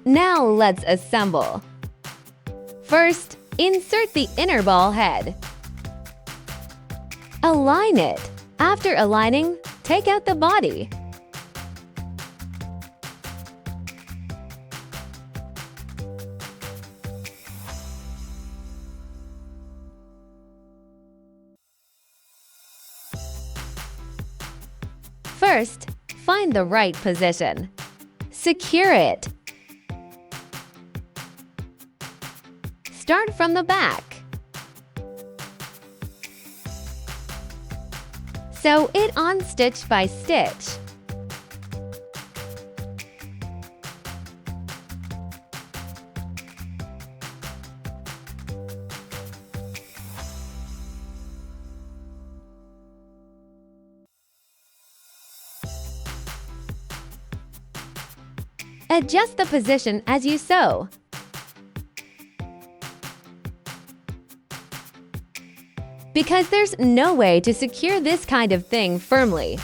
Now let's assemble. First, insert the inner ball head. Align it. After aligning, take out the body. First, find the right position. Secure it. Start from the back. Sew it on stitch by stitch. Adjust the position as you sew. Because there's no way to secure this kind of thing firmly.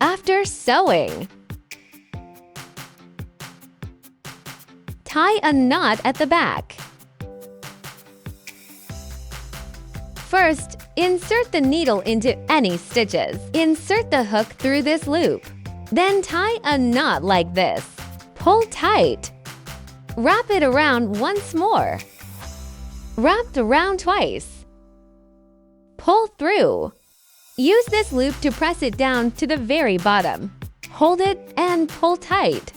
After sewing, tie a knot at the back. First, insert the needle into any stitches. Insert the hook through this loop. Then tie a knot like this. Pull tight. Wrap it around once more. Wrap around twice. Pull through. Use this loop to press it down to the very bottom. Hold it and pull tight.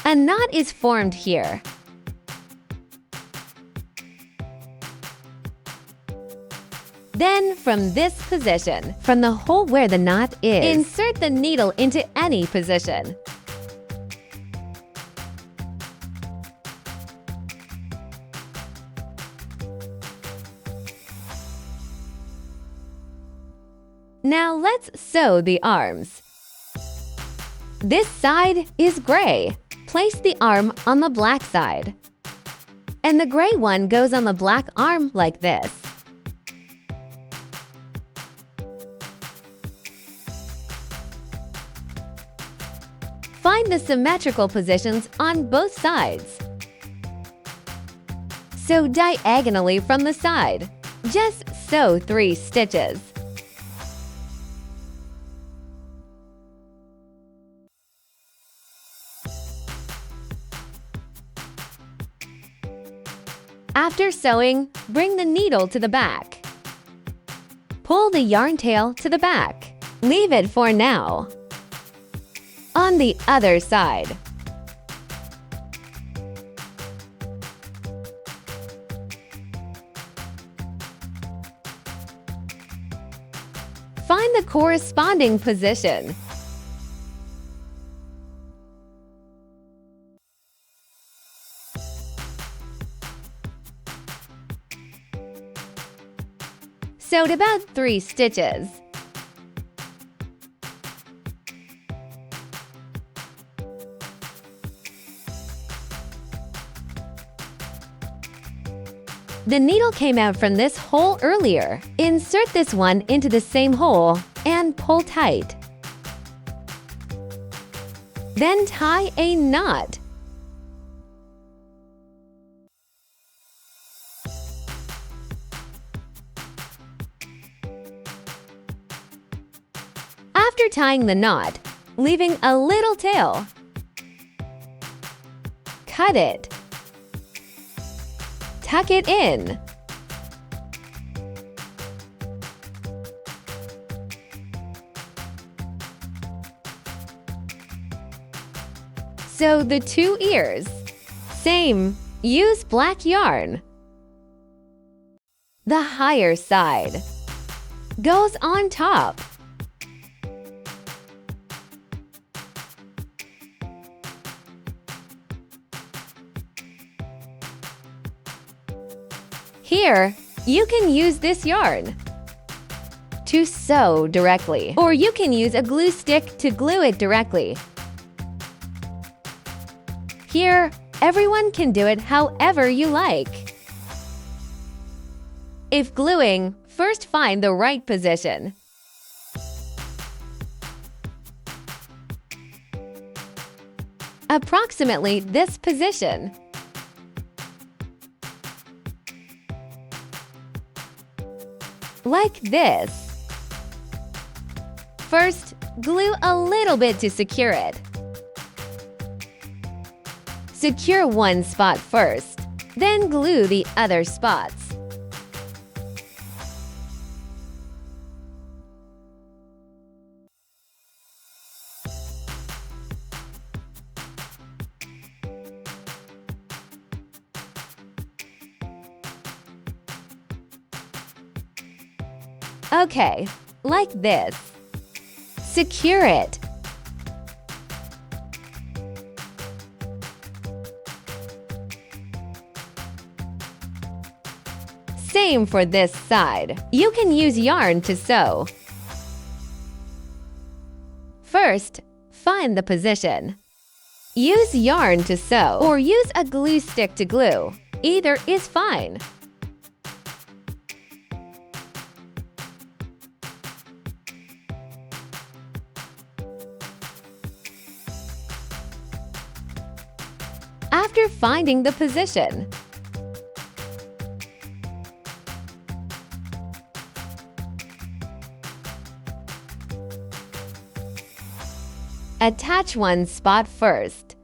A knot is formed here. Then, from this position, from the hole where the knot is, insert the needle into any position. Now let's sew the arms. This side is gray. Place the arm on the black side. And the gray one goes on the black arm like this. Find the symmetrical positions on both sides. Sew diagonally from the side. Just sew 3 stitches. After sewing, bring the needle to the back. Pull the yarn tail to the back. Leave it for now. On the other side. find the corresponding position. Sewed about 3 stitches. The needle came out from this hole earlier. Insert this one into the same hole and pull tight. Then tie a knot. After tying the knot, leaving a little tail, cut it. Tuck it in. Sew the 2 ears. Same, use black yarn. The higher side goes on top. Here, you can use this yarn to sew directly, or you can use a glue stick to glue it directly. Here, everyone can do it however you like. If gluing, first find the right position. Approximately this position. Like this. First, glue a little bit to secure it. Secure one spot first, then glue the other spots. Okay, like this. Secure it. Same for this side. You can use yarn to sew. First, find the position. Use yarn to sew or use a glue stick to glue. Either is fine. After finding the position, attach one spot first.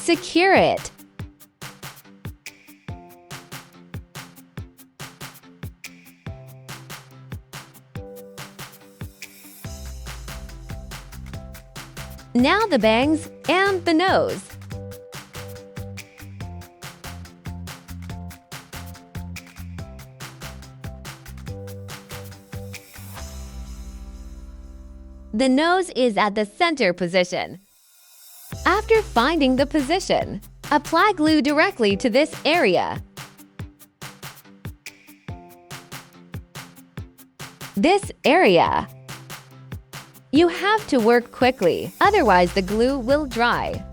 Secure it. Now the bangs and the nose. The nose is at the center position. After finding the position, apply glue directly to this area. This area. You have to work quickly, otherwise the glue will dry.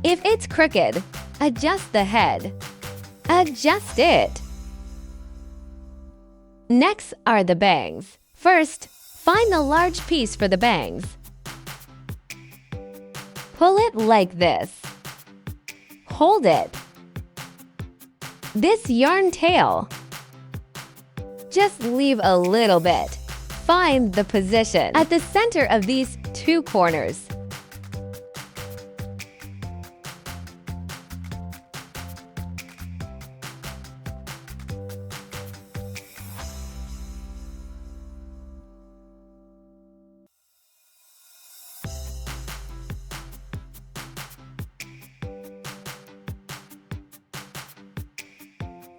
If it's crooked, adjust the head. Adjust it. Next are the bangs. First, Find the large piece for the bangs. Pull it like this. Hold it. This yarn tail. Just leave a little bit. Find the position at the center of these two corners.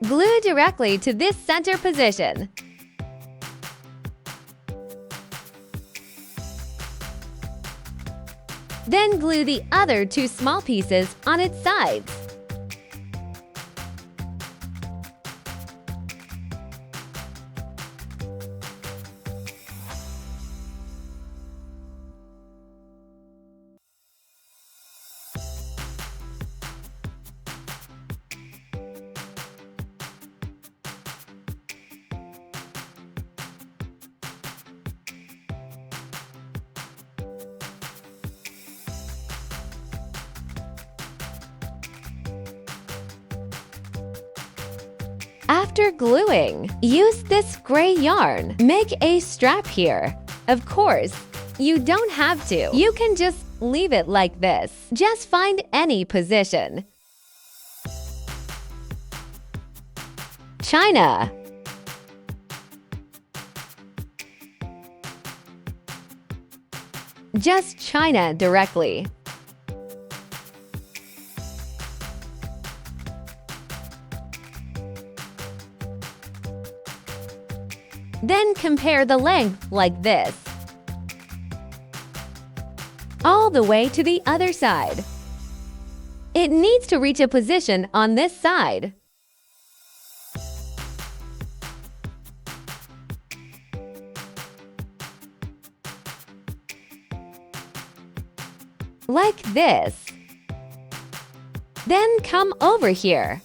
Glue directly to this center position. Then glue the other two small pieces on its sides. After gluing, use this gray yarn. Make a strap here. Of course, you don't have to. You can just leave it like this. Just find any position. China. Just China directly. Then compare the length like this, all the way to the other side. It needs to reach a position on this side. Like this. Then come over here.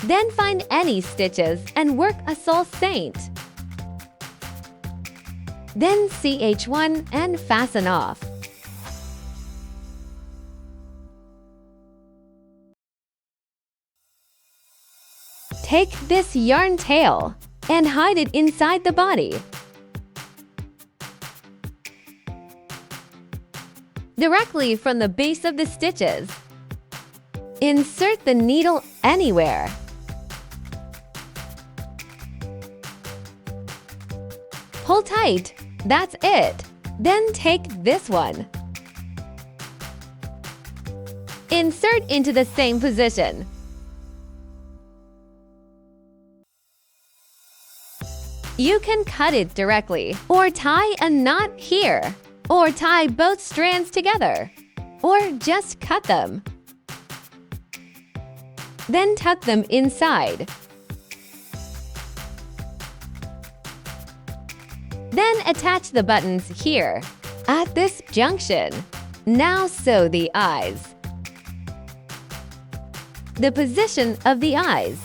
Then find any stitches and work a sole saint. Then ch1 and fasten off. Take this yarn tail and hide it inside the body. Directly from the base of the stitches. Insert the needle anywhere. Pull tight. That's it. Then take this one. Insert into the same position. You can cut it directly, or tie a knot here, or tie both strands together, or just cut them. Then tuck them inside. Then attach the buttons here, at this junction. Now sew the eyes. The position of the eyes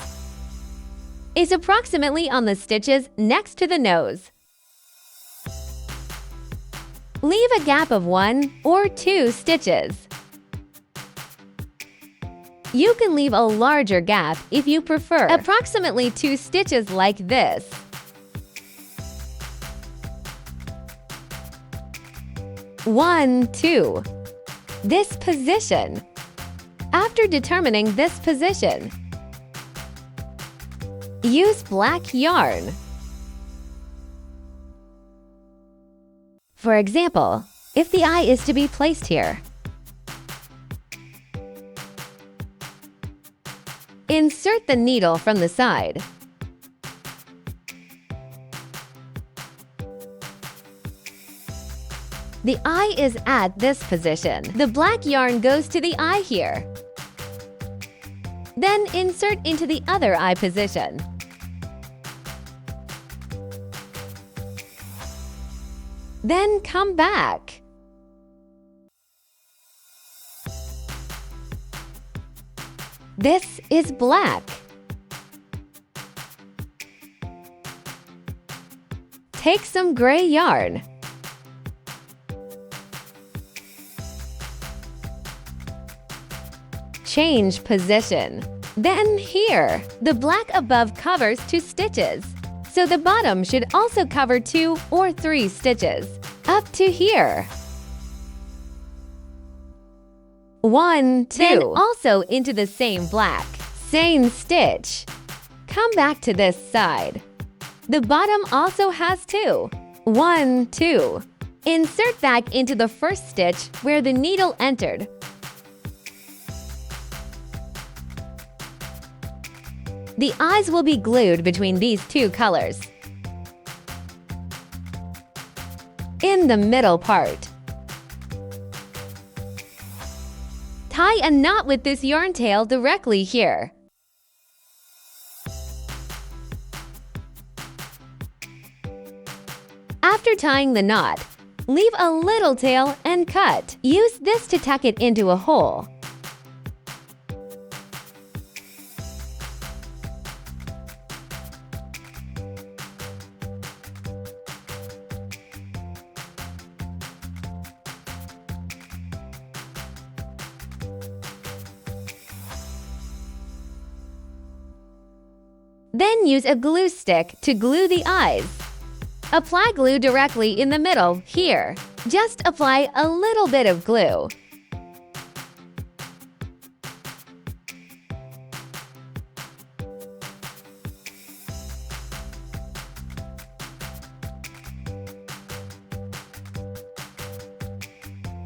is approximately on the stitches next to the nose. Leave a gap of 1 or 2 stitches. You can leave a larger gap if you prefer, approximately 2 stitches like this. One, 2. This position. After determining this position, use black yarn. For example, if the eye is to be placed here, insert the needle from the side. The eye is at this position. The black yarn goes to the eye here. Then insert into the other eye position. Then come back. This is black. Take some gray yarn. Change position. Then here, the black above covers 2 stitches, so the bottom should also cover 2 or 3 stitches, up to here. 1, 2. Then also into the same black. Same stitch. Come back to this side. The bottom also has 2. 1, 2. Insert back into the first stitch where the needle entered. The eyes will be glued between these 2 colors. In the middle part, tie a knot with this yarn tail directly here. After tying the knot, leave a little tail and cut. Use this to tuck it into a hole. Then use a glue stick to glue the eyes. Apply glue directly in the middle, here. Just apply a little bit of glue.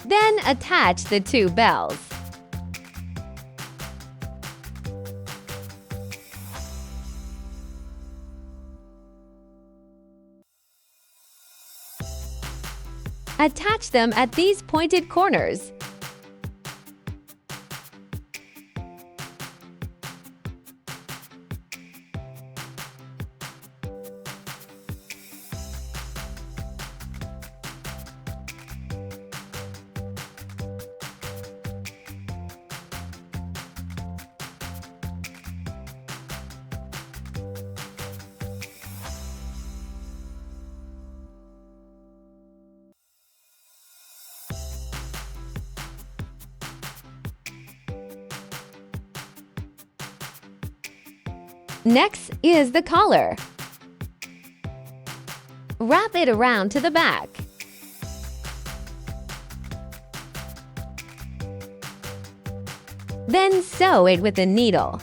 Then attach the 2 bells. Attach them at these pointed corners. Next is the collar. Wrap it around to the back. Then sew it with a needle.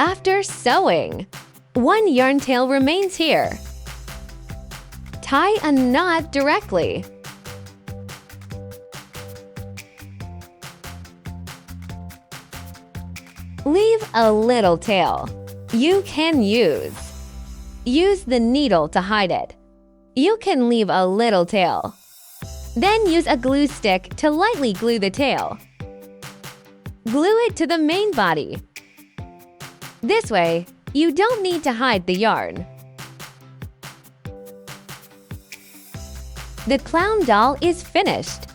After sewing, 1 yarn tail remains here. Tie a knot directly. Leave a little tail. You can use the needle to hide it. You can leave a little tail. Then use a glue stick to lightly glue the tail. Glue it to the main body. This way, you don't need to hide the yarn. The clown doll is finished.